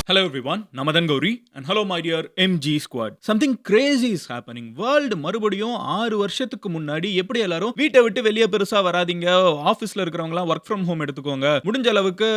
Hello everyone, Namadan Gauri and hello my dear MG squad. Something crazy is happening. World மறுபடியும் 6 வருஷத்துக்கு முன்னாடி எப்படி எல்லாரும் வீட்டை விட்டு வெளியே பெருசா வராதீங்க, ஆபீஸ்ல இருக்கிறவங்கலாம் ஒர்க் ஃப்ரம் ஹோம் எடுத்துக்கோங்க, முடிஞ்ச அளவுக்கு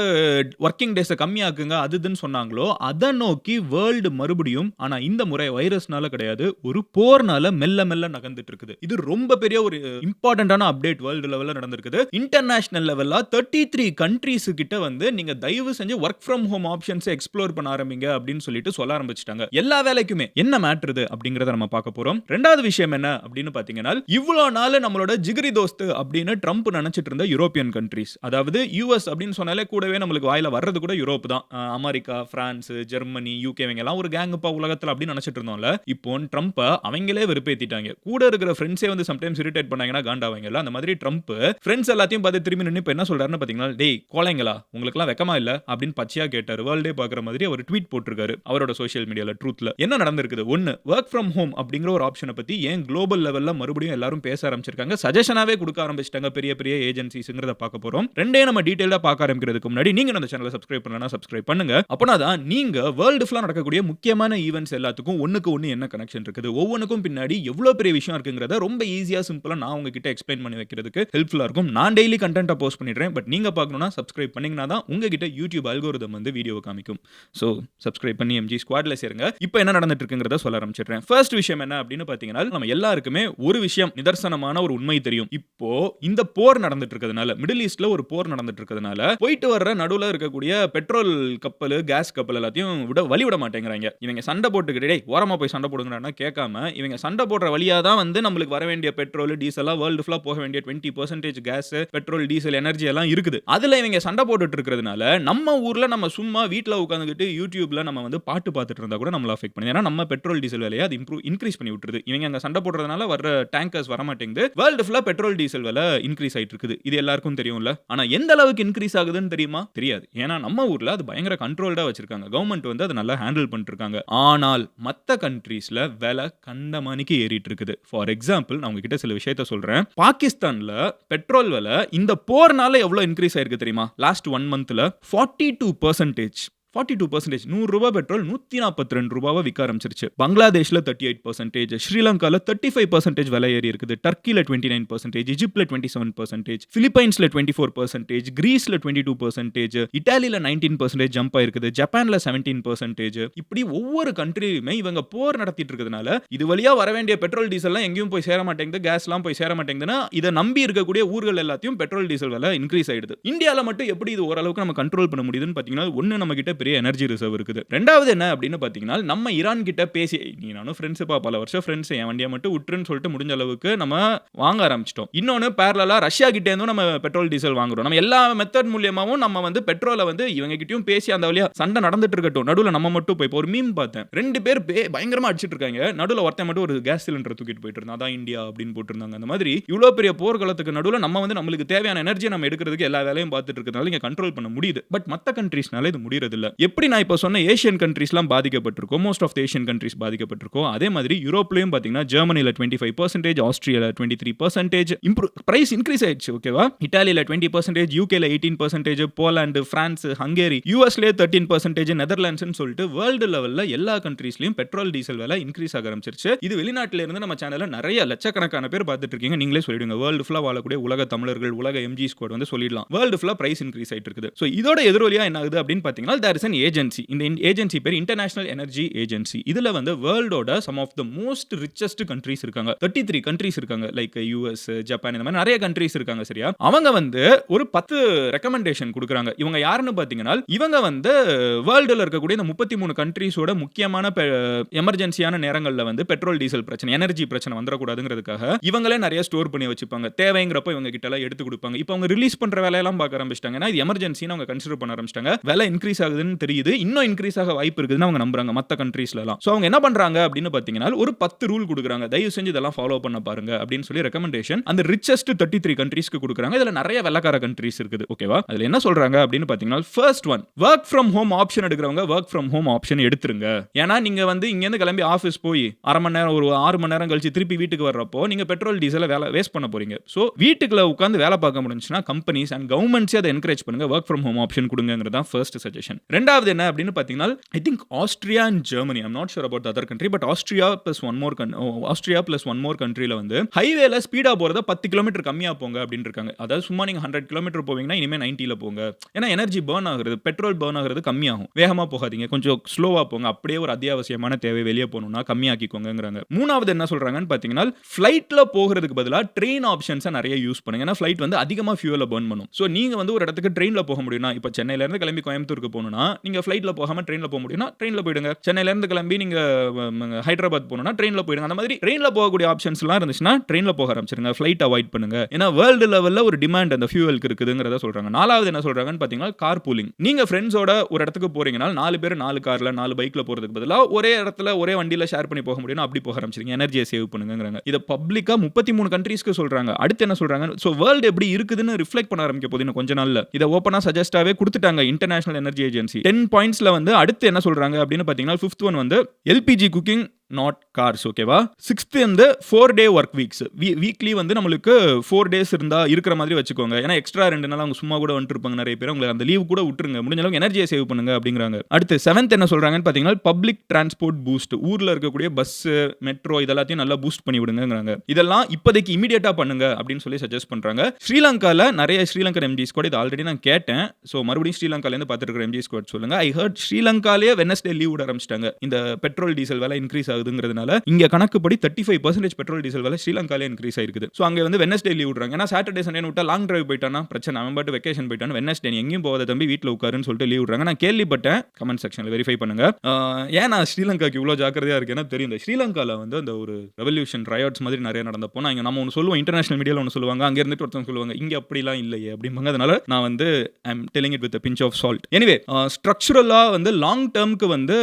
ஒர்க்கிங் டேஸை கம்மியாக்குங்க அதுன்னு சொன்னாங்களோ அதை நோக்கி வேர்ல்டு மறுபடியும், ஆனா இந்த முறை வைரஸ்னால கிடையாது, ஒரு போர்னால மெல்ல மெல்ல நகர்ந்துட்டு இருக்குது. இது ரொம்ப பெரிய ஒரு இம்பார்ட்டன்டான அப்டேட் வேர்ல்டு லெவல்ல நடந்திருக்குது. இன்டர்நேஷனல் லெவல்ல 33 கண்ட்ரீஸ் கிட்ட வந்து நீங்க தயவு செஞ்சு ஒர்க் ஃப்ரம் ஹோம் ஆப்ஷன்ஸை எக்ஸ்ப்ளோர் பண்ண ஆரம்பிங்க அப்படின்னு சொல்லிட்டு சொல்ல ஆரம்பிச்சிட்டாங்க. எல்லா வேலைக்குமே என்ன மேட்டர் அப்படிங்கறத நம்ம பார்க்க போறோம். ரெண்டாவது விஷயம் என்ன அப்படின்னு பாத்தீங்கன்னா, இவ்வளவு நாள் நம்மளோட ஜிகிரி தோஸ்து அப்படின்னு ட்ரம்ப் நினைச்சிட்டு இருந்த யூரோப்பியன் கண்ட்ரீஸ், அதாவது யூஎஸ் அப்படின்னு சொன்னாலே கூடவே நம்மளுக்கு வாயில வர்றது கூட யூரோப் தான். அமெரிக்கா, பிரான்ஸ், ஜெர்மனி, யூகே இவங்க எல்லாம் ஒரு கேங்குப்பா உலகத்துல அப்படின்னு நினைச்சிட்டு இருந்தோம்ல. இப்போ ட்ரம்ப் அவங்களே வெறுப்பேத்திட்டாங்க. கூட இருக்கிற ஃப்ரெண்ட்ஸே வந்து சம்டைம்ஸ் இரிட்டேட் பண்ணாங்கன்னா காண்டாவாங்கல்ல. அந்த மாதிரி ட்ரம்ப் ஃப்ரெண்ட்ஸ் எல்லாத்தையும் பார்த்து திரும்பி நின்னு இப்ப என்ன சொல்றாருன்னு பாத்தீங்கன்னா, டேய் கோலைங்களா உங்களுக்கு எல்லாம் வெக்கமா இல்ல அப்படின்னு பச்சையா கேட்டாரு. வேர்ல்டே பாக்குற மாதிரி ஒரு ட்வீட் போட்டிருக்காரு அவரோட சோஷியல் மீடியால. ட்ரூத்ல என்ன நடந்திருக்குது? ஒன்னு, வொர்க் ஃப்ரம் ஹோம் அப்படிங்கிற ஒரு ஆப்ஷனை பத்தி ஏன் குளோபல் லெவல்ல மறுபடியும் எல்லாரும் பேச ஆரம்பிச்சிருக்காங்க, சஜஷனாவே கொடுக்க ஆரம்பிச்சிட்டாங்க பெரிய பெரிய ஏஜென்சிஸ்ங்கறத பார்க்க போறோம். ரெண்டே நம்ம டீடைலா பார்க்க ஆரம்பிக்கிறதுக்கு முன்னாடி நீங்க இந்த சேனலை சப்ஸ்கிரைப் பண்ணலனா சப்ஸ்கிரைப் பண்ணுங்க. அப்பனாதான் நீங்க வேர்ல்ட் ஃபுல்லா நடக்கக்கூடிய முக்கியமான ஈவென்ட்ஸ் எல்லாத்துக்கும் ஒண்ணுக்கு ஒண்ணு என்ன கனெக்ஷன் இருக்குது, ஒவ்வொன்றுக்கும் பின்னாடி எவ்வளவு பெரிய விஷயம் இருக்குங்கிறத ரொம்ப ஈஸியா சிம்பிளா நான் உங்ககிட்ட எக்ஸ்பிளைன் பண்ணி வைக்கிறதுக்கு ஹெல்ப்ஃபுல்லா இருக்கும். நான் டெய்லி கண்டென்ட்டை போஸ்ட் பண்ணிடுறேன். பட் நீங்க பார்க்கணும்னா சப்ஸ்கிரைப் பண்ணீங்கன்னா தான் உங்ககிட்ட யூடியூப் அல்கோரிதம் வந்து வீடியோவை காமிக்கும். சோ சப்ஸ்கிரைப் பண்ணி எம்ஜி ஸ்குவாட்ல சேருங்க. இப்போ என்ன நடந்துட்டு இருக்குங்கிறத சொல்ல ஆரம்பிச்சிடுறேன். ஃபர்ஸ்ட் விஷயம் என்ன அப்படின்னு பாத்தீங்கன்னா, நம்ம எல்லாருக்குமே ஒரு விஷயம் நிதர்சனமான ஒரு உண்மை தெரியும். இப்போ இந்த போர் நடந்துட்டு இருக்கிறதுனால, மிடில் ஈஸ்ட்ல ஒரு போர் நடந்துட்டு இருக்கிறதுனால போயிட்டு வர்ற நடுவுல இருக்கக்கூடிய பெட்ரோல் கப்பல், கேஸ் கப்பல் எல்லாத்தையும் வழி விட மாட்டேங்கிறாங்க. இவங்க சண்டை போட்டுக்கிட்டே டேய் ஓரமா போய் சண்டை போடுங்கறானா கேட்காம இவங்க சண்டை போடுற வழியா தான் வந்து நமக்கு வர வேண்டிய பெட்ரோல், டீசல், வேர்ல்ட் ஃபுல்லா போக வேண்டிய 20% கேஸ், பெட்ரோல், டீசல், எனர்ஜி எல்லாம் இருக்குது. அதுல இவங்க சண்டை போட்டுட்டு இருக்கிறதுனால நம்ம ஊர்ல நம்ம சும்மா வீட்ல உட்கார்ந்துகிட்டு யூடியூப்ல நம்ம வந்து பாட்டு பார்த்துட்டு இருந்தா கூட நம்மள அஃபெக்ட் பண்ணுது. ஏன்னா நம்ம பெட்ரோல் டீசல் விலையை அது இன்க்ரீஸ் பண்ணி விட்டுருது. இவங்க அங்க சண்டை போடுறதுனால வர்ற டேங்கர்ஸ் வர மாட்டேங்குது. வேர்ல்ட் ஃபுல்லா பெட்ரோல் டீசல் விலை இன்க்ரீஸ் ஆயிட்டு இருக்குது. இது எல்லாருக்கும் தெரியும்ல. ஆனா எந்த அளவுக்கு இன்க்ரீஸ் ஆகுதுன்னு தெரியுமா? தெரியாது. ஏன்னா நம்ம ஊர்ல அது பயங்கர கண்ட்ரோல்டா வச்சிருக்காங்க. கவர்மெண்ட் வந்து அதை நல்லா ஹேண்டில் பண்ணிட்டு இருக்காங்க. ஆனால் மத்த கண்ட்ரீஸ்ல விலை கண்டமானிக்கு ஏறிட்டு இருக்குது. ஃபார் எக்ஸாம்பிள் நான் உங்ககிட்ட சில விஷயத்தை சொல்றேன். பாகிஸ்தான்ல பெட்ரோல் விலை இந்த போர்னால எவ்வளவு இன்க்ரீஸ் ஆயிருக்கு தெரியுமா? லாஸ்ட் 1 மந்த்ல 42%. 42%. 100 ரூபாய் பெட்ரோல் 142 ரூபாவா விற்க ஆரம்பிச்சிருச்சு. பங்களாதேஷ்ல 38%, ஸ்ரீலங்கால 35% விலை ஏறி இருக்குது. டர்க்கில 29%, ஈஜிப்ட்ல 27%, பிலிப்பைன்ஸ்ல 24%, கிரீஸ்ல 22%, இத்தாலியில 19% ஜம்ப் ஆயிருக்குது. ஜப்பான்ல 17%. இப்படி ஒவ்வொரு கண்ட்ரியுமே இவங்க போர் நடத்திட்டு இருக்கிறதுனால இது வழியா வர வேண்டிய பெட்ரோல் டீசல்லாம் எங்கேயும் போய் சேர மாட்டேங்குது, கேஸ்லாம் போய் சேர மாட்டேங்குதுன்னா இதை நம்பி இருக்கக்கூடிய ஊர்கள் எல்லாத்தையும் பெட்ரோல் டீசல் விலை இன்க்ரீஸ் ஆயிடுது. இந்தியால மட்டும் எப்படி இது ஓரளவுக்கு நம்ம கண்ட்ரோல் பண்ண முடியுதுன்னு பாத்தீங்கன்னா, ஒன்னு நம்ம கிட்ட பெரிய எனர்ஜி ரிசர்வ் இருக்குது. ரெண்டாவது என்ன அப்படின்னு பாத்தீங்கன்னா, நம்ம ஈரான் கிட்ட பேசி நீ நானும் ஃப்ரெண்ட்ஸ் பல வருஷம் ஃப்ரெண்ட்ஸ், என் வண்டியை மட்டும் விட்டுருன்னு சொல்லிட்டு முடிஞ்ச அளவுக்கு நம்ம வாங்க ஆரம்பிச்சிட்டோம். இன்னொன்னு பேரலலா ரஷ்யா கிட்ட இருந்தும் நம்ம பெட்ரோல் டீசல் வாங்குறோம். நம்ம எல்லா மெத்தட் மூலமாவும் நம்ம வந்து பெட்ரோலை வந்து இவங்க கிட்டயும் பேசி அந்த வழியா சண்டை நடந்துட்டு இருக்கட்டும், நடுவுல நம்ம மட்டும் போய் ஒரு மீம் பார்த்தேன். 2 பேர் பயங்கரமா அடிச்சிட்டு இருக்காங்க, நடுவுல ஒருத்தன் மட்டும் ஒரு கேஸ் சிலிண்டர் தூக்கிட்டு போயிட்டு இருந்தான். அதான் இந்தியா அப்படின்னு போட்டுருந்தாங்க. அந்த மாதிரி இவ்வளவு பெரிய போர்க்களத்துக்கு நடுவுல நம்ம வந்து நம்மளுக்கு தேவையான எனர்ஜியை நம்ம எடுக்கிறதுக்கு எல்லா வேலையும் பார்த்துட்டு இருக்கிறதுனால இங்க கண்ட்ரோல் பண்ண முடியுது. பட் மத்த கண்ட்ரீஸ்னால இது முடியறது இல்ல. எப்படி நான் இப்ப சொன்ன ஏசியன் கண்ட்ரீஸ்லாம் பாதிக்கப்பட்டிருக்கும், most of the Asian countries பாதிக்கப்பட்டிருக்கும். அதே மாதிரி யூரோப்லயும் பாத்தீங்கன்னா ஜெர்மனில 25%, ஆஸ்திரியால 23%, பிரைஸ் இன்க்ரீஸ் ஆயிடுச்சு. ஓகேவா? இத்தாலியில 20%, யூகேல 18%, போலாந்து, பிரான்ஸ், ஹங்கேரி, யூஎஸ்ல 13%, நெதர்லாண்ட்ஸ்னு சொல்லிட்டு வேர்ல்டு லெவல்ல எல்லா கண்ட்ரீஸ்லயும் பெட்ரோல் டீசல் விலை இன்க்ரீஸ் ஆக ஆரம்பிச்சிருச்சு. இது வெளிநாட்டுல இருந்து நம்ம சேனல்ல நிறைய லட்சக்கணக்கான பேர் பார்த்துட்டு இருக்கீங்க. நீங்களே சொல்லிடுங்க. வேர்ல்டு ஃபுல்லா வாழக்கூடிய உலக தமிழர்கள், உலக எம்ஜி ஸ்குவாட் வந்து சொல்லிடலாம். வேர்ல்டு ஃபுல்லா பிரைஸ் இன்க்ரீஸ் ஆயிட்டு இருக்குது. சோ இதோட எதிரொலியா என்ன ஆகுது அப்படின்னு பாத்தீங்கன்னா, there is an agency. இந்த ஏஜென்சி பேர் இன்டர்நேஷனல் எனர்ஜி ஏஜென்சி. இதுல வந்து வேர்ல்டோட some of the most richest countries இருக்காங்க. 33 கண்ட்ரீஸ் இருக்காங்க. லைக் யூஎஸ், ஜப்பான், இந்த மாதிரி நிறைய கண்ட்ரீஸ் இருக்காங்க. சரியா? அவங்க வந்து ஒரு 10 ரெக்கமெண்டேஷன் கொடுக்குறாங்க. இவங்க யாருன்னு பாத்தீங்கன்னா, இவங்க வந்து வேர்ல்டுல இருக்கக்கூடிய இந்த 33 கண்ட்ரீஸோட முக்கியமான எமர்ஜென்சியான நேரங்கள்ல வந்து பெட்ரோல் டீசல் பிரச்சனை, எனர்ஜி பிரச்சனை வந்துடக்கூடாதுங்கிறதுக்காக இவங்களே நிறைய ஸ்டோர் பண்ணி வச்சுப்பாங்க. தேவைங்கிறப்ப இவங்க கிட்ட எல்லாம் எடுத்து கொடுப்பாங்க. இப்போ அவங்க ரிலீஸ் பண்ற வேலையெல்லாம் பார்க்க ஆரம்பிச்சிட்டாங்க. இது எமர்ஜென்சின்னு அவங்க கன்சிடர் பண்ண ஆரம்பிச்சிட்டாங்க. விலை இன்க்ரீஸ் ஆகுதுன்னு தெரியுது. இன்னும் இன்க்ரீஸ் ஆக வாய்ப்பு இருக்குதுன்னு அவங்க நம்புறாங்க மத்த கண்ட்ரீஸ்ல எல்லாம். சோ அவங்க என்ன பண்றாங்க அப்படின்னு பாத்தீங்கன்னா, ஒரு 10 ரூல் கொடுக்குறாங்க. தயவு செஞ்சு இதெல்லாம் ஃபாலோ பண்ண பாருங்க அப்படின்னு சொல்லி ரெக்கமெண்டேஷன் அந்த ரிச்சஸ்ட் 33 கண்ட்ரீஸ்க்கு கொடுக்குறாங்க. இதுல நிறைய வெள்ளக்கார கண்ட்ரீஸ் இருக்குது. ஓகேவா? அதுல என்ன சொல்றாங்க அப்படின்னு பாத்தீங்கன்னா, first one, work from home option எடுக்கிறவங்க வொர்க் ஃப்ரம் ஹோம் ஆப்ஷன் எடுத்துருங்க. ஏன்னா நீங்க வந்து இங்க இருந்து கிளம்பி ஆபீஸ் போய் அரை மணி நேரம், ஒரு 6 மணி நேரம் கழிச்சு திருப்பி வீட்டுக்கு வர்றப்போ நீங்க பெட்ரோல் டீசலை வேஸ்ட் பண்ண போறீங்க. சோ வீட்டுக்குள்ள உட்கார்ந்து வேலை பார்க்க முடிஞ்சுச்சுன்னா கம்பெனிஸ் அண்ட் கவர்மெண்ட்ஸ் அதை என்கரேஜ் பண்ணுங்க, வொர்க் ஃப்ரம் ஹோம் ஆப்ஷன் கொடுங்கிறது தான் ஃபர்ஸ்ட் சஜஷன். ரெண்டாவது என்ன அப்படின்னு பார்த்தீங்கன்னா, I think Austria and Germany, I am not sure about the other country, but Austria plus one more கண்ட்ரில வந்து ஹைவேல ஸ்பீடா போறத 10 கிலோமீட்டர் கம்மியா போங்க அப்படின்னு இருக்காங்க. அதாவது சும்மா நீங்க 100 கிலோமீட்டர் போவீங்கன்னா இனிமே 90ல போங்க. ஏன்னா எனர்ஜி பர்ன் ஆகுறது, பெட்ரோல் பர்ன் ஆகுறது கம்மியாகும். வேகமா போகாதீங்க, கொஞ்சம் ஸ்லோவா போங்க. அப்படியே ஒரு அத்தியாவசியமான தேவை வெளியே போகணும்னா கம்மியாக்கிக்கோங்கங்கறாங்க. மூணாவது என்ன சொல்றாங்கன்னு பார்த்தீங்கன்னா, ஃப்ளைட்ல போகிறதுக்கு பதிலா ட்ரெயின் ஆப்ஷன்ஸை நிறைய யூஸ் பண்ணுங்க. ஏன்னா ஃப்ளைட் வந்து அதிகமாக ஃபியூவலை பர்ன் பண்ணும். ஸோ நீங்க வந்து ஒரு இடத்துக்கு ட்ரெயினில் போக முடியும்னா, இப்போ சென்னையில இருந்து கிளம்பி கோயம்புத்தூருக்கு போகணும்னா நீங்க ஃப்ளைட்ல போகாம ட்ரெயினில் போக முடியும்னா ட்ரெயினில் போயிடுங்க. சென்னையில இருந்து கிளம்பி நீங்க ஹைதராபாத் போகணும்னா ட்ரெயினில் போயிடுங்க. அந்த மாதிரி ட்ரெயினில் போகக்கூடிய ஆப்ஷன்ஸ் எல்லாம் இருந்துச்சுன்னா ட்ரெயினில் போக ஆரம்பிச்சிருங்க. ஃப்ளைட் அவாய்ட் பண்ணுங்க. ஏன்னா வேர்ல்டு லெவலில் ஒரு டிமாண்ட் அந்த ஃபியூவலுக்கு இருக்குதுங்கிறத சொல்றாங்க. நாலாவது என்ன சொல்றாங்கன்னு பார்த்தீங்கன்னா, கார் பூலிங். நீங்க ஃப்ரெண்ட்ஸோட ஒரு இடத்துக்கு போறீங்கன்னா 4 பேர் 4 கார்ல 4 பைக்ல போறதுக்கு பதிலாக ஒரே இடத்துல ஒரே வண்டியில ஷேர் பண்ணி போக முடியும். அப்படி போக ஆரம்பிச்சிருங்க. எனர்ஜியை சேவ் பண்ணுங்கங்கறாங்க. இத பப்ளிக்கா 33 கண்ட்ரீஸ்க்கு சொல்றாங்க. அடுத்து என்ன சொல்றாங்க? சோ வேர்ல்ட் எப்படி இருக்குதுன்னு ரிஃப்ளெக்ட் பண்ண ஆரம்பிக்க போகுது இன்னும் கொஞ்ச நாள்ல. இத ஓபனா சஜஸ்டாவே கொடுத்துட்டாங்க இன்டர்நேஷனல் எனர்ஜி ஏஜென்சி. 10 பாயிண்ட்ஸ்ல வந்து அடுத்து என்ன சொல்றாங்க அப்படின்னு பார்த்தீங்கன்னா, 5th ஒன் வந்து எல்பிஜி குக்கிங் நாட் கார்ஸ். ஓகேவா? 6th வந்து 4 டே ஒர்க் வீக்ஸ். வீக்லி வந்து நம்மளுக்கு 4 டேஸ் இருந்தா இருக்கிற மாதிரி வச்சுக்கோங்க. ஏன்னா எக்ஸ்ட்ரா 2 நாள் அவங்க சும்மா கூட வந்துட்டு இருப்பாங்க நிறைய பேர். உங்களுக்கு அந்த லீவ் கூட விட்டுருங்க. முடிஞ்ச அளவுக்கு எனர்ஜியை சேவ் பண்ணுங்க அப்படிங்கிறாங்க. அடுத்து 7th என்ன சொல்றாங்கன்னு பார்த்தீங்கன்னா, பப்ளிக் டிரான்ஸ்போர்ட் பூஸ்ட். ஊர்ல இருக்கக்கூடிய பஸ், மெட்ரோ இதெல்லாத்தையும் நல்லா பூஸ்ட் பண்ணி விடுங்கங்கறாங்க. இதெல்லாம் இப்போதைக்கு இமிடியேட்டா பண்ணுங்க அப்படின்னு சொல்லி சஜஸ்ட் பண்றாங்க. ஸ்ரீலங்கால நிறைய ஸ்ரீலங்கன் எம்ஜி ஸ்குவாட் இது ஆல்ரெடி நான் கேட்டேன். சோ மறுபடியும் ஸ்ரீலங்கால இருந்து பார்த்துட்டு இருக்கிற எம்ஜி ஸ்குவாட் சொல்லுங்க. ஐ ஹர்ட் ஸ்ரீலங்காலயே வெட்னஸ்டே லீவ் விட ஆரம்பிச்சிட்டாங்க. இந்த பெட்ரோல் டீசல் விலை இன்க்ரீஸ் ஆகுதுங்கிறதுனால இங்க கணக்குப்படி 35% பெட்ரோல் டீசல் விலை ஸ்ரீலங்காலே இன்க்ரீஸ் ஆயிருக்குது. சோ அங்க வந்து வெட்னஸ்டே லீவ் விடுறாங்க. ஏன்னா சாட்டர்டே சண்டே விட்டா லாங் டிரைவ் போயிட்டானா பிரச்சனை. அவன் பாட்டு வெக்கேஷன் போயிட்டான். வெட்னஸ்டே எங்கேயும் போகாத தம்பி வீட்ல உட்காருன்னு சொல்லிட்டு லீவ் விடுறாங்க. நான் கேள்விப்பட்டேன். கமெண்ட் செக்ஷன்ல வெரிஃபை பண்ணுங்க. ஏன் நான் ஸ்ரீலங்காக்கு இவ்வளவு ஜாக்கிரதையா இருக்கேன்னா தெரியும். இந்த ஸ்ரீலங்கால வந்து அந்த ஒரு ரெவல்யூஷன் ரயாட்ஸ் மாதிரி நிறைய நடந்தப்போ நான் நம்ம ஒன்னு சொல்லுவோம், இன்டர்நேஷனல் மீடியால ஒன்னு சொல்லுவாங்க, அங்க இருந்துட்டு ஒருத்தவங்க சொல்லுவாங்க இங்க அப்படிலாம் இல்லையே அப்படிம்பாங்க. அதனால நான் வந்து I am telling it with a pinch of salt. Anyway ஸ்ட்ரக்சரலா வந்து லாங் டர்ம்க்கு வந்து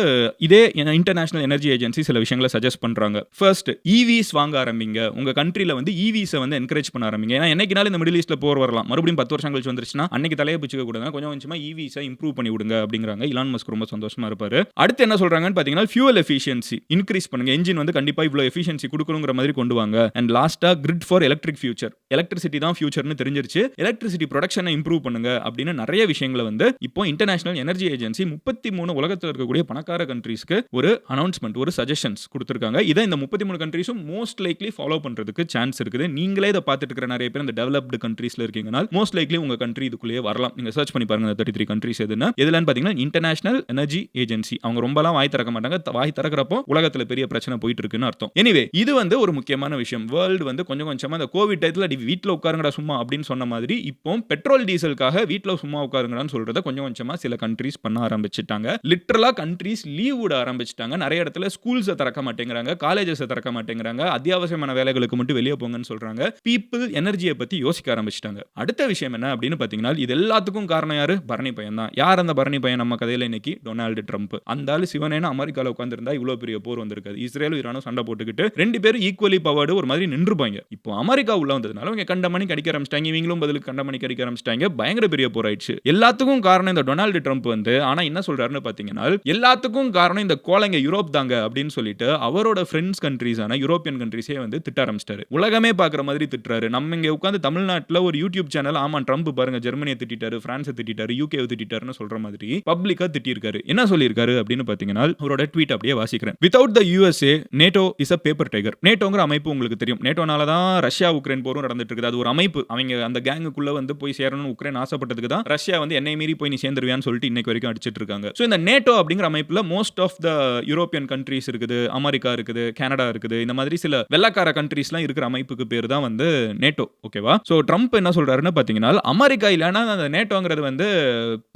இதே இன்டர்நேஷனல் எனர்ஜி ஏஜென்சி சில விஷயங்களை சஜஸ்ட் பண்றாங்க. ஃபர்ஸ்ட் EVs வாங்க ஆரம்பிங்க. உங்க கண்ட்ரில வந்து EVs வந்து என்கரேஜ் பண்ண ஆரம்பிங்க. ஏன்னா என்னைக்குனாலும் இந்த மிடில் ஈஸ்ட்ல போர் வரலாம். மறுபடியும் 10 வருஷம் கழிச்சு வந்துருச்சுன்னா அன்னைக்கு தலையை பிச்சுக்க கூடாது. கொஞ்சம் கொஞ்சமா EVs இம்ப்ரூவ் பண்ணி விடுங்க அப்படிங்கிறாங்க. இலான் மஸ்க் ரொம்ப சந்தோஷமா இருப்பாரு. அடுத்து என்ன சொல்றாங்கன்னு பாத்தீங்கன்னா, ஃபியூவல் எஃபிஷியன்சி இன்க்ரீஸ் பண்ணுங்க. என்ஜின் வந்து கண்டிப்பா இவ்வளவு எஃபிஷியன்சி கொடுக்கணுங்கிற மாதிரி கொண்டு வாங்க. அண்ட் லாஸ்டா grid for electric future. Electricity தான் ஃபியூச்சர்னு தெரிஞ்சிருச்சு. எலக்ட்ரிசிட்டி ப்ரொடக்ஷனை இம்ப்ரூவ் பண்ணுங்க அப்படின்னு நிறைய விஷயங்களை வந்து இப்போ இன்டர்நேஷனல் எனர்ஜி ஏஜென்சி 33 உலகத்தில் இருக்கக்கூடிய பணக்கார கண்ட்ரீஸ்க்கு ஒரு அனௌன்ஸ்மெண்ட், ஒரு சஜஷன்ஸ் கொடுத்திருக்காங்க. இதை இந்த 33 கண்ட்ரீஸும் மோஸ்ட் லைக்லி ஃபாலோ பண்றதுக்கு சான்ஸ் இருக்குது. நீங்களே இதை பார்த்துட்டு இருக்கிற நிறைய பேர் இந்த டெவலப்டு கண்ட்ரீஸ்ல இருக்கீங்கன்னா மோஸ்ட் லைக்லி உங்க கண்ட்ரி இதுக்குள்ளேயே வரலாம். நீங்க சர்ச் பண்ணி பாருங்க 33 கண்ட்ரீஸ் எதுன்னு. எதுலன்னு பாத்தீங்கன்னா இன்டர்நேஷனல் எனர்ஜி ஏஜென்சி. அவங்க ரொம்பலாம் வாய் திறக்க மாட்டாங்க. வாய் திறக்கிறப்போ உலகத்துல பெரிய பிரச்சனை போயிட்டு இருக்குன்னு அர்த்தம். எனிவே இது வந்து ஒரு முக்கியமான விஷயம். வேர்ல்டு வந்து கொஞ்சம் கொஞ்சமா இந்த கோவிட் டயத்துல வீட்ல உட்காருங்கடா சும்மா அப்படின்னு சொன்ன மாதிரி இப்போ பெட்ரோல் டீசலுக்காக வீட்ல சும்மா உட்காருங்கடான்னு சொல்றத கொஞ்சம் கொஞ்சமா சில கண்ட்ரீஸ் பண்ண ஆரம்பிச்சிட்டாங்க. லிட்டரலா கண்ட்ரீஸ் லீவ் விட ஆரம்பிச்சிட்டாங்க. நிறைய இடத்துல ஸ்கூல்ஸை திறக்க மாட்டேங்கிறாங்க, காலேஜஸை திறக்க மாட்டேங்கிறாங்க. அத்தியாவசியமான வேலைகளுக்கு மட்டும் வெளியே போங்கன்னு சொல்றாங்க. பீப்புள் எனர்ஜியை பத்தி யோசிக்க ஆரம்பிச்சிட்டாங்க. அடுத்த விஷயம் என்ன அப்படின்னு பாத்தீங்கன்னா, இது எல்லாத்துக்கும் காரணம் யாரு? பரணி பையன் தான். யார் அந்த பரணி பையன் நம்ம கதையில இன்னைக்கு? Donald Trump. அந்த ஆளு சிவனேன்னு அமெரிக்கால உட்கார்ந்திருந்தா இவ்வளவு பெரிய போர் வந்திருக்காது. இஸ்ரேலும் ஈரானும் சண்டை போட்டுக்கிட்டு ரெண்டு பேரும் ஈக்குவலி பவர்டு ஒரு மாதிரி நின்றுபாங்க. இப்போ அமெரிக்கா உள்ள வந்ததுனால அவங்க கண்டமணி கடிக்க ஆரம்பிச்சிட்டாங்க. இவங்களும் பதிலுக்கு கண்டமணி கடிக்க ஆரம்பிச்சிட்டாங்க. பயங்கர பெரிய போர் ஆயிடுச்சு. எல்லாத்துக்கும் காரணம் இந்த டொனால்டு ட்ரம்ப் வந்து. ஆனா என்ன சொல்றாருன்னு பாத்தீங்கன்னா, எல்லாத்துக்கும் காரணம் இந்த கோலைங்க யூரோப் தாங்க அப்படின்னு சொல்லிட்டு அவரோட ஃப்ரெண்ட்ஸ் கண்ட்ரீஸான யூரோப்பியன் கண்ட்ரீஸே வந்து திட்ட ஆரம்பிச்சிட்டாரு. உலகமே பாக்குற மாதிரி திட்டுறாரு. நம்ம இங்க உட்கார்ந்து தமிழ்நாட்டுல ஒரு யூடியூப் சேனல் ஆமா ட்ரம்ப் பாருங்க ஜெர்மனியை திட்டாரு, பிரான்ஸை திட்டாரு, யூகே திட்டாருன்னு சொல்ற மாதிரி பப்ளிக்கா திட்டிருக்காரு. என்ன சொல்லியிருக்காரு அப்படின்னு பாத்தீங்கன்னா, அவரோட ட்வீட் அப்படியே வாசிக்கிறேன். Without the USA NATO is a paper tiger. நேட்டோங்கிற அமைப்பு உங்களுக்கு தெரியும். நேட்டோனால தான் ரஷ்யா உக்ரைன் போரும் நடந்துட்டு இருக்குது. அது ஒரு அமைப்பு. அவங்க அந்த கேங்குக்குள்ள வந்து போய் சேரணும்னு உக்ரைன் ஆசைப்பட்டதுக்கு தான் ரஷ்யா வந்து என்னை மீறி போய் நீ சேர்ந்துருவியான்னு சொல்லிட்டு இன்னைக்கு வரைக்கும் அடிச்சிட்டு இருக்காங்க. சோ இந்த நேட்டோ அப்படிங்கிற அமைப்புல most of the European countries இருக்குது, அமெரிக்கா இருக்குது, கனடா இருக்குது. இந்த மாதிரி சில வெள்ளக்கார கண்ட்ரீஸ்லாம் இருக்கிற அமைப்புக்கு பேர் தான் வந்து நேட்டோ. ஓகேவா? சோ ட்ரம்ப் என்ன சொல்றாருன்னு பாத்தீங்கன்னா, அமெரிக்கா இல்லனா அந்த நேட்டோங்கிறது வந்து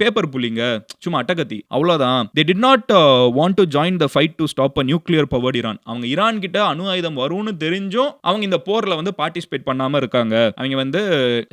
பேப்பர் புல்லிங்க, சும்மா அட்டகத்தி, அவ்வளவுதான். they did not want to join the fight to stop a nuclear powered Iran. அவங்க ஈரான் கிட்ட அணு ஆயுதம் வரும்னு தெரிஞ்சும் அவங்க இந்த போர்ல வந்து பார்ட்டிசிபேட் பண்ணாம இருக்காங்க. அவங்க வந்து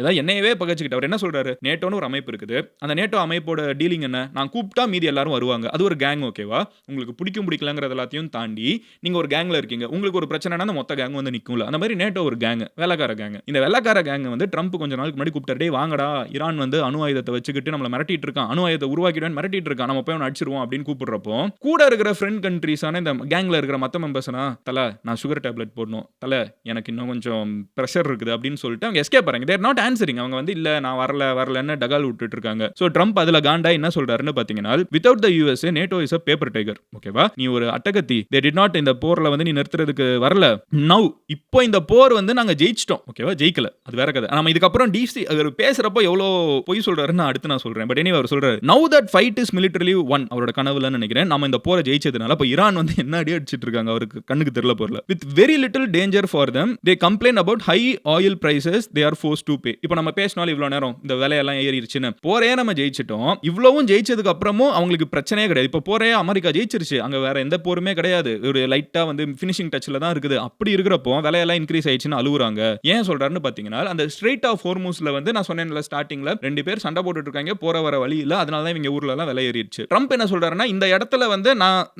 ஏதாவது என்னையவே பகச்சுக்கிட்டு அவர் என்ன சொல்றாரு? நேட்டோன்னு ஒரு அமைப்பு இருக்குது. அந்த நேட்டோ அமைப்போட டீலிங் என்ன? நான் கூப்பிட்டா மீதி எல்லாரும் வருவாங்க. அது ஒரு கேங். ஓகேவா? உங்களுக்கு பிடிக்கும் பிடிக்கலங்கிறது எல்லாத்தையும் தாண்டி தாண்டி நீங்க ஒரு கேங்ல இருக்கீங்க. உங்களுக்கு ஒரு பிரச்சனைனா அந்த மொத்த கேங் வந்து நிக்கும்ல. அந்த மாதிரி நேட்டோ ஒரு கேங், வேலைக்கார கேங். இந்த வேலைக்கார கேங் வந்து ட்ரம்ப் கொஞ்ச நாளுக்கு முன்னாடி கூப்பிட்டாரு. டேய் வாங்கடா, ஈரான் வந்து அணு ஆயுதத்தை வச்சுக்கிட்டு நம்மள மிரட்டிட்டு இருக்கான். அணு ஆயுதத்தை உருவாக்கிடுவேன் மிரட்டிட்டு இருக்கான். நம்ம போய் அவனை அடிச்சிருவோம் அப்படின்னு கூப்பிடுறப்போ, கூட இருக்கிற ஃப்ரெண்ட் கண்ட்ரீஸான இந்த கேங்ல இருக்கிற மத்த மெம்பர்ஸ்னா, தல நான் சுகர் டேப்லெட் போடணும். தல எனக்கு இன்னும் கொஞ்சம் பிரஷர் இருக்குது அப்படின்னு சொல்லிட்டு அவங்க எஸ்கேப் ஆறாங்க. They're not answering. அவங்க வந்து இல்ல நான் வரலன்னு டகால் விட்டுட்டு இருக்காங்க. சோ ட்ரம்ப் அதுல காண்டா என்ன சொல்றாருன்னு பாத்தீங்கன்னா, without the USA NATO is a paper tiger. ஓகேவா? நீ ஒரு அட்டகத்தி. they did not இந்த போர்ல வந்து நீ நிறுத்துறதுக்கு வரல. நவ் இப்போ இந்த போர் வந்து நாங்க ஜெயிச்சிட்டோம். ஓகேவா? ஜெயிக்கல. அது வேற கதை. நம்ம இதுக்கு அப்புறம் டிசி அவர் பேசுறப்போ எவ்வளோ பொய் சொல்றாருன்னு அடுத்து நான் சொல்றேன். பட் எனிவே அவர் சொல்றாரு now that fight is militarily won. அவரோட கனவுலன்னு நினைக்கிறேன். நம்ம இந்த போரை ஜெயிச்சதுனால இப்போ ஈரான் வந்து என்ன அடி அடிச்சிட்டு இருக்காங்க அவருக்கு கண்ணுக்கு தெரியல போறல. With very little danger for them they complain about high oil prices they are forced to pay. இப்போ நம்ம பேசினாலும் இவ்வளவு நேரம் இந்த விலையெல்லாம் ஏறிடுச்சுன்னு போரே நம்ம ஜெயிச்சிட்டோம். இவ்வளவும் ஜெயிச்சதுக்கு அப்புறமும் அவங்களுக்கு பிரச்சனையே கிடையாது. இப்போ போரே அமெரிக்கா ஜெயிச்சிருச்சு. அங்க வேற எந்த போருமே கிடையாது. ஒரு லைட்டா வந்து ஃபினிஷிங் டச்ல தான் இருக்குது. அப்படி இருக்கிறப்போ விலையெல்லாம் இன்க்ரீஸ் ஆயிடுச்சுன்னு அழுவுறாங்க. ஏன் சொல்றாருன்னு பாத்தீங்கன்னா, அந்த ஸ்ட்ரெயிட் ஆஃப் ஹோர்முஸ்ல வந்து நான் சொன்னேன்ல ஸ்டார்டிங்ல 2 பேர் சண்டை போட்டுட்டு இருக்காங்க. போற வர வழி இல்ல. அதனால தான் இவங்க ஊர்ல எல்லாம் விலை ஏறிடுச்சு. ட்ரம்ப் என்ன சொல்றாருன்னா, இந்த இடத்துல வந்து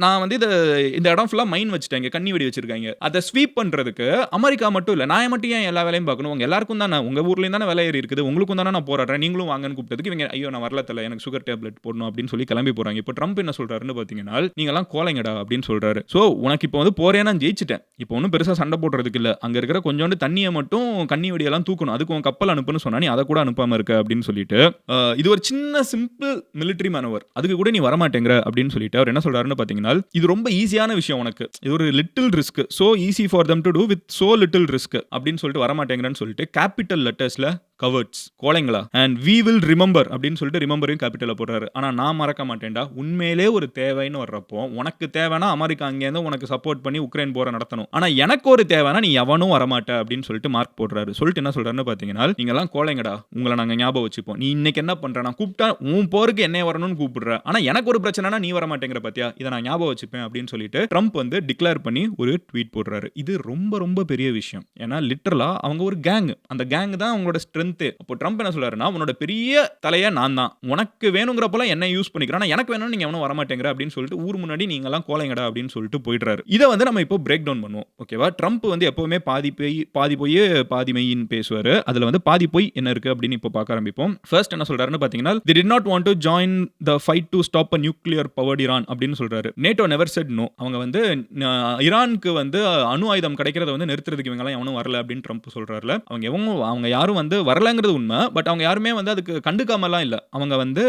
நான் வந்து இந்த இடம் ஃபுல்லா மைன் வச்சிட்டாங்க. கண்ணி வெடி வச்சிருக்காங்க. அதை ஸ்வீப் பண்றதுக்கு அமெரிக்கா மட்டும் இல்ல. நான் மட்டும் ஏன் எல்லா வேலையும் பார்க்கணும்? உங்க எல்லாருக்கும் தானே உங்க ஊர்லயும் தானே விலை ஏறி இருக்குது. உங்களுக்கும் தானே நான் போராடுறேன். நீங்களும் வாங்கன்னு கூப்பிட்டதுக்கு இவங்க ஐயோ நான் வரல தல எனக்கு சுகர் டேப்லெட் போடணும் அப்படின்னு சொல்லி கிளம்பி போறாங்க. இப்போ ட்ரம்ப் என்ன சொல்றாருன்னு பாத்தீங்கன்னா, நீங்க எல்லாம் கோலைங்கடா அப்படின்னு சொல்றாரு. சோ உனக்கு இப்போ வந்து போரே நான் ஜெயிச்சிட்டேன். இப்போ ஒன்னும் பெருசா சண்டை போடுறதுக்கு இல்ல. அங்க இருக்கிற கொஞ்சோண்டு தண்ணியை மட்டும் கண்ணி வெடியெல்லாம் தூக்கணும். அதுக்கு உன் கப்பல் அனுப்புன்னு சொன்னா நீ அதை கூட அனுப்பாம இருக்க அப்படின்னு சொல்லிட்டு இது ஒரு சின்ன சிம்பிள் மிலிட்டரி மேனவர். அதுக்கு கூட நீ வரமாட்டேங்கிற அப்படின்னு சொல்லிட்டு அவர் என்ன சொல்றாருன்னு பாத்தீங்கன்னா, இது ரொம்ப ஈஸியான விஷயம் உனக்கு. இது ஒரு little risk. So easy for them to do with so little risk அப்படின்னு சொல்லிட்டு வரமாட்டேங்கிறன்னு சொல்லிட்டு கேபிட்டல் லெட்டர்ஸ்ல கவர்ட்ஸ் கோலைங்களா அண்ட் we will remember அப்படின்னு சொல்லிட்டு ரிமெம்பரையும் கேபிட்டல்ல போடுறாரு. ஆனா நான் மறக்க மாட்டேன்டா. உண்மையிலே ஒரு தேவைன்னு வர்றப்போ உனக்கு தேவைனா அமெரிக்கா அங்கேருந்து உனக்கு சப்போர்ட் பண்ணி உக்ரைன் போரை நடத்தணும். ஆனா எனக்கு ஒரு தேவைனா நீ எவனும் வரமாட்ட அப்படின்னு சொல்லிட்டு மார்க் போடுறாரு. சொல்லிட்டு என்ன சொல்றாருன்னு பாத்தீங்கன்னா, நீங்க எல்லாம் கோலைங்கடா உங்களை நாங்க ஞாபகம் வச்சுப்போம். நீ இன்னைக்கு என்ன பண்ற? நான் கூப்பிட்டா உன் போருக்கு என்ன வரணும்னு கூப்பிடுற. ஆனா எனக்கு ஒரு பிரச்சனைனா நீ வர மாட்டேங்கிற பாத்தியா? இதை நான் ஞாபகம் வச்சுப்பேன் அப்படின்னு சொல்லிட்டு ட்ரம்ப் வந்து டிக்ளேர் பண்ணி ஒரு ட்வீட் போடுறாரு. இது ரொம்ப ரொம்ப பெரிய விஷயம். ஏன்னா லிட்டரலா அவங்க ஒரு கேங். அந்த கேங் தான் அவங்களோட ஸ்ட்ரென்த். அப்போ ட்ரம்ப் என்ன சொல்றாருன்னா, உன்னோட பெரிய தலைய நான் தான். உனக்கு வேணுங்கிறப்பலாம் என்ன யூஸ் பண்ணிக்கிறேன். எனக்கு வேணும்னு நீங்க எவனும் வர மாட்டேங்கிற அப்படின்னு சொல்லிட்டு ஊர் முன்னாடி நீங்க எல்லாம் கோலைங்கடா அப்படின்னு சொல்லிட்டு போயிடுறாரு. இதை வந்து நம்ம இப்போ பிரேக் டவுன் பண்ணுவோம். ஓகேவா? ட்ரம்ப் வந்து எப்பவுமே பாதி போய் பாதி மெய்ன்னு பேசுவாரு. அதுல வந்து பாதி போய் என்ன இருக்கு அப்படின்னு இப்போ பார்க்க ஆரம்பிப்போம். ஃபர்ஸ்ட் என்ன சொல்றாருன்னு பாத்தீங்கன்னா, they did not want to join the fight to stop a nuclear powered Iran அப்படின்னு சொல்றாரு. NATO never said no. அவங்க வந்து ஈரானுக்கு வந்து அணு ஆயுதம் கிடைக்கிறத வந்து நிறுத்துறதுக்கு இவங்க எல்லாம் எவனும் வரல அப்படின்னு ட்ரம்ப் சொல்றாருல. அவங்க யாரும் வந்து வரலங்கிறது உண்மை. பட் அவங்க யாருமே வந்து அதுக்கு கண்டுக்காமலாம் இல்ல. அவங்க வந்து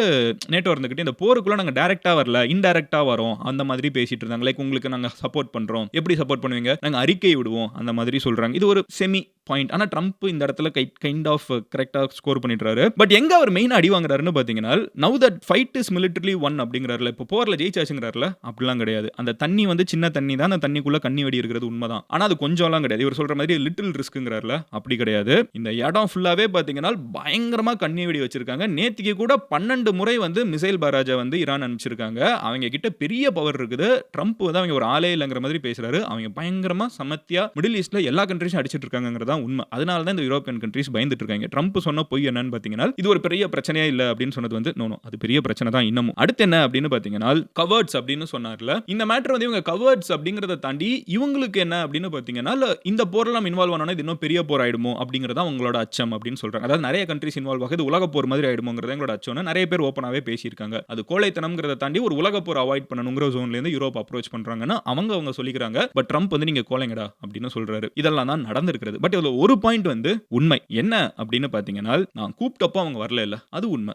நேட்டோ இருந்துகிட்டு இந்த போருக்குள்ள நாங்க டைரக்டா வரல, இன்டைரக்டா வரோம் அந்த மாதிரி பேசிட்டு இருந்தாங்க. லைக் உங்களுக்கு நாங்க சப்போர்ட் பண்றோம். எப்படி சப்போர்ட் பண்ணுவீங்க? நாங்க அறிக்கை விடுவோம் அந்த மாதிரி சொல்றாங்க. இது ஒரு செமி பாயிண்ட். ஆனா ட்ரம்ப் இந்த இடத்துல கைண்ட் ஆஃப் கரெக்டா ஸ்கோர் பண்ணிடுறாரு. பட் எங்க அவர் மெயினா அடி வாங்குறாருன்னு பாத்தீங்கன்னா, now that fight is militarily won அப்படிங்கிறாருல. இப்போ போர்ல ஜெயிச்சாச்சுங்கிறாருல. அப்படிலாம் கிடையாது. அந்த தண்ணி வந்து சின்ன தண்ணி தான். அந்த தண்ணிக்குள்ள கண்ணி வெடி இருக்கிறது உண்மைதான். ஆனா அது கொஞ்சம்லாம் கிடையாது. இவர் சொல்ற மாதிரி லிட்டில் ரிஸ்க்ங்கிறாருல. அப்படி கிடையாது. இந்த இடம் ஃபுல்லாவே பாத்தீங்கன்னா பயங்கரமா கண்ணி வெடி வச்சிருக்காங்க. நேத்திக்கு கூட 12 முறை வந்து மிசைல் பராஜா வந்து ஈரான் அனுப்பிச்சிருக்காங்க. அவங்க கிட்ட பெரிய பவர் இருக்குது. ட்ரம்ப் வந்து அவங்க ஒரு ஆளே இல்லங்கிற மாதிரி பேசுறாரு. அவங்க பயங்கரமா சமத்தியா மிடில் ஈஸ்ட்ல எல்லா கண்ட்ரீஸும் அடிச்சிட்டு இருக்காங்கிறதா உண்மை. அதனால தான் இந்த யூரோப்பியன் கண்ட்ரீஸ் பயந்துட்டு இருக்காங்க. ட்ரம்ப் சொன்ன பொய் என்னன்னு பாத்தீங்கன்னா, இது ஒரு பெரிய பிரச்சனையே இல்ல அப்படின்னு சொன்னது வந்து நோ அது பெரிய பிரச்சனை தான் இன்னமும். அடுத்து என்ன அப்படின்னு பாத்தீங்கன்னா, கவர்ட்ஸ் அப்படின்னு சொன்னார்ல. இந்த மேட்டர் வந்து இவங்க கவர்ட்ஸ் அப்படிங்கறத தாண்டி இவங்களுக்கு என்ன அப்படின்னு பாத்தீங்கன்னா, இந்த போர்லாம் இன்வால்வ் ஆனோனா இது இன்னும் பெரிய போர் ஆயிடுமோ அப்படிங்கறத அவங்களோட அச்சம் அப்படின்னு சொல்றாங்க. அதாவது நிறைய கண்ட்ரீஸ் இன்வால்வ் ஆகுது உலக போர் மாதிரி ஆயிடுமோங்கிறத எங்களோட அச்சம்னு நிறைய பேர் ஓப்பனாவே பேசியிருக்காங்க. அது கோழைத்தனம்ங்கிறத தாண்டி ஒரு உலக போர் அவாய்ட் பண்ணணுங்கிற ஜோன்ல இருந்து யூரோப் அப்ரோச் பண்றாங்கன்னு அவங்க சொல்லிக்கிறாங்க. பட் ட்ரம்ப் வந்து நீங்க கோழைங்கடா அப்படின்னு சொல்றாரு. இதெல்லாம் தான் நடந்திருக்கிறது. பட் இதுல ஒரு பாயிண்ட் வந்து உண்மை என்ன அப்படின்னு பாத்தீங்கன்னா, நான் கூப்பிட்டப்போ அவங்க வரல இல்ல, அது உண்மை.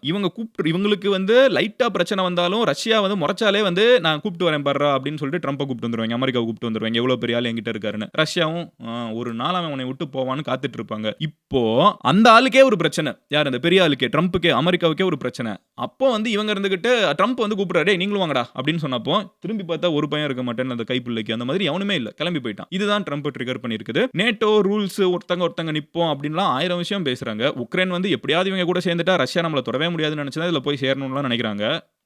இவங்களுக்கு வந்து லைட்டா பிரச்சனை வந்தாலும் ரஷ்யா வந்து முறைச்சாலே வந்து நான் கூப்பிட்டு வரேன் பாரு அப்படின்னு சொல்லிட்டு ட்ரம்ப்பை கூப்பிட்டு வந்துருவாங்க, அமெரிக்காவை கூப்பிட்டு வந்துருவாங்க. எவ்வளவு பெரிய ஆள் என்கிட்ட இருக்காருன்னு. ரஷ்யாவும் ஒரு நாள் அவனை விட்டு போவான்னு காத்துட்டு இருப்பாங்க. இப்போ அந்த ஆளுக்கே ஒரு பிரச்சனை. யார் அந்த பெரிய ஆளுக்கே, ட்ரம்ப்புக்கே, அமெரிக்காவுக்கே ஒரு பிரச்சனை. அப்போ வந்து இவங்க இருந்துகிட்டு ட்ரம்ப் வந்து கூப்பிடுறாரு, நீங்களும் வாங்கடா அப்படின்னு சொன்னப்போ திரும்பி பார்த்தா ஒரு பையன் இருக்க மாட்டேன்னு அந்த கைப்பிள்ளைக்கு அந்த மாதிரி எவனுமே இல்ல, கிளம்பி போயிட்டான். இதுதான் ட்ரம்ப் ட்ரிகர் பண்ணிருக்குது. நேட்டோ ரூல்ஸ் ஒருத்தங்க நிப்போம் அப்படின்லாம் 1000 விஷயம் பேசுறாங்க. உக்ரைன் வந்து எப்படியாவது இவங்க கூட சேர்ந்துட்டா ரஷ்யா நம்மள தொடவே முடியாதுன்னு நினைச்சா இதுல போய் சேரணும்னு நினைக்கிறாங்க.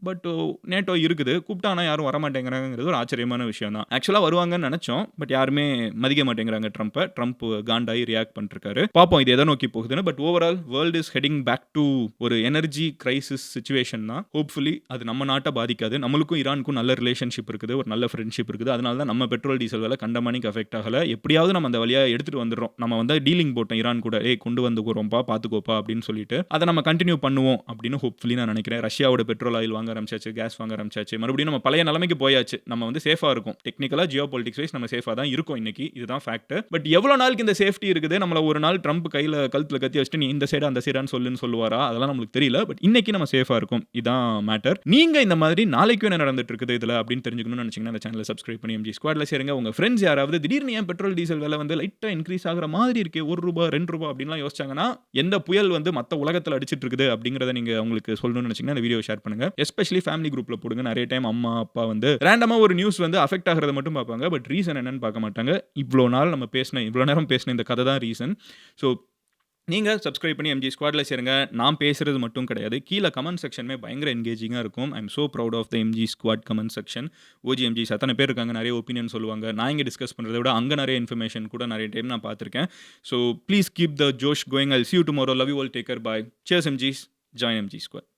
பட் நேட்டோ இருக்குது. கூப்பிட்டா ஆனா யாரும் வரமாட்டேங்கிறாங்கங்கிறது ஒரு ஆச்சரியமான விஷயம் தான். ஆக்சுவலா வருவாங்கன்னு நெனச்சோம். பட் யாருமே மதிக்க மாட்டேங்கிறாங்க ட்ரம்ப்ப. ட்ரம்ப் காண்டாயி ரியாக்ட் பண்ணிருக்காரு. பார்ப்போம் இது எத நோக்கி போகுதுன்னு. But overall world is heading back to ஒரு எனர்ஜி கிரைசிஸ் சிச்சுவேஷன் தான். ஹோப்ஃபுல்லி அது நம்ம நாட்ட பாதிக்காது. நம்மளுக்கும் ஈரானுக்கும் நல்ல ரிலேஷன்ஷிப் இருக்குது. ஒரு நல்ல ஃப்ரெண்ட்ஷிப் இருக்குது. அதனால தான் நம்ம பெட்ரோல், டீசல் விலை கண்டமானிக்கு அஃபெக்ட் ஆகல. எப்படியாவது நம்ம அந்த வழியா எடுத்துட்டு வந்துடுறோம். நம்ம வந்து டீலிங் போட்டோம் ஈரான் கூட. கொண்டு வந்துக்குறோம்ப்பா, பார்த்துக்கோப்பா அப்படின்னு சொல்லிட்டு. அத நம்ம கன்டின்யூ பண்ணுவோம் அப்படின்னு ஹோப்ஃபுல்லி நான் நினைக்கிறேன். ரஷ்யாவோட பெட்ரோல் ஆயில் வாங்க ஆரம்பிச்சாச்சு. கேஸ் வாங்க ஆரம்பிச்சாச்சு. மறுபடியும் நம்ம பழைய நிலைமைக்கு போயாச்சு. நம்ம வந்து சேஃபா இருக்கும். டெக்னிக்கலா ஜியோ பொலிட்டிக்ஸ் வைஸ் நம்ம சேஃபா தான் இருக்கோம் இன்னைக்கு. இதுதான் ஃபேக்ட். பட் எவ்வளவு நாளுக்கு இந்த சேஃப்டி இருக்குது? நம்மள ஒரு நாள் ட்ரம்ப் கையில கழுத்துல கத்தி வச்சுட்டு நீ இந்த சைடு அந்த சைடான்னு சொல்லுவாரா? அதெல்லாம் நம்மளுக்கு தெரியல. பட் இன்னைக்கு நம்ம சேஃபா இருக்கும். இதான் மேட்டர். நீங்க இந்த மாதிரி நாளைக்கு என்ன நடந்துட்டு இருக்குது இதுல அப்படின்னு தெரிஞ்சுக்கணும்னு நினைச்சீங்கன்னா இந்த சேனலை சப்ஸ்கிரைப் பண்ணி எம்ஜி ஸ்குவாட்ல சேருங்க. உங்க ஃப்ரெண்ட்ஸ் யாராவது திடீர்னு ஏன் பெட்ரோல் டீசல் விலை வந்து லைட்டா இன்க்ரீஸ் ஆகுற மாதிரி இருக்கே, ₹1 ₹2 அப்படின்லாம் யோசிச்சாங்கன்னா, எந்த புயல் வந்து மத்த உலகத்துல அடிச்சிட்டு இருக்குது அப்படிங்கறத நீங்க உங்களுக்கு சொல்லணும்னு நினைச்சீங்கன்னா இந்த வீடியோ ஷேர் பண்ணுங்க. எஸ்பெஷலி ஃபேமிலி குரூப்ல போடுங்க. நிறைய டைம் அம்மா அப்பா வந்து ரேண்டமா ஒரு நியூஸ் வந்து அஃபெக்ட் ஆகிறத மட்டும் பார்ப்பாங்க. பட் ரீசன் என்னன்னு பார்க்க மாட்டாங்க. இவ்வளோ நேரம் பேசின இந்த கதை தான் ரீசன். ஸோ நீங்க சப்ஸ்கிரைப் பண்ணி எம்ஜி ஸ்குவாட்ல சேருங்க. நான் பேசுறது மட்டும் கிடையாது. கீழ கமெண்ட் செக்ஷனுமே பயங்கர என்கேஜிங்கா இருக்கும். I am so proud of the MG squad comment section. OG MGs அத்தனை பேர் இருக்காங்க. நிறைய ஒப்பீனியன் சொல்லுவாங்க. நான் இங்க டிஸ்கஸ் பண்றத விட அங்க நிறைய இன்ஃபர்மேஷன் கூட நிறைய டைம் நான் பார்த்திருக்கேன். So please keep the Josh going. I will see you tomorrow. Love you all. Take care. Bye. Cheers எம்ஜிஸ். Join MG squad.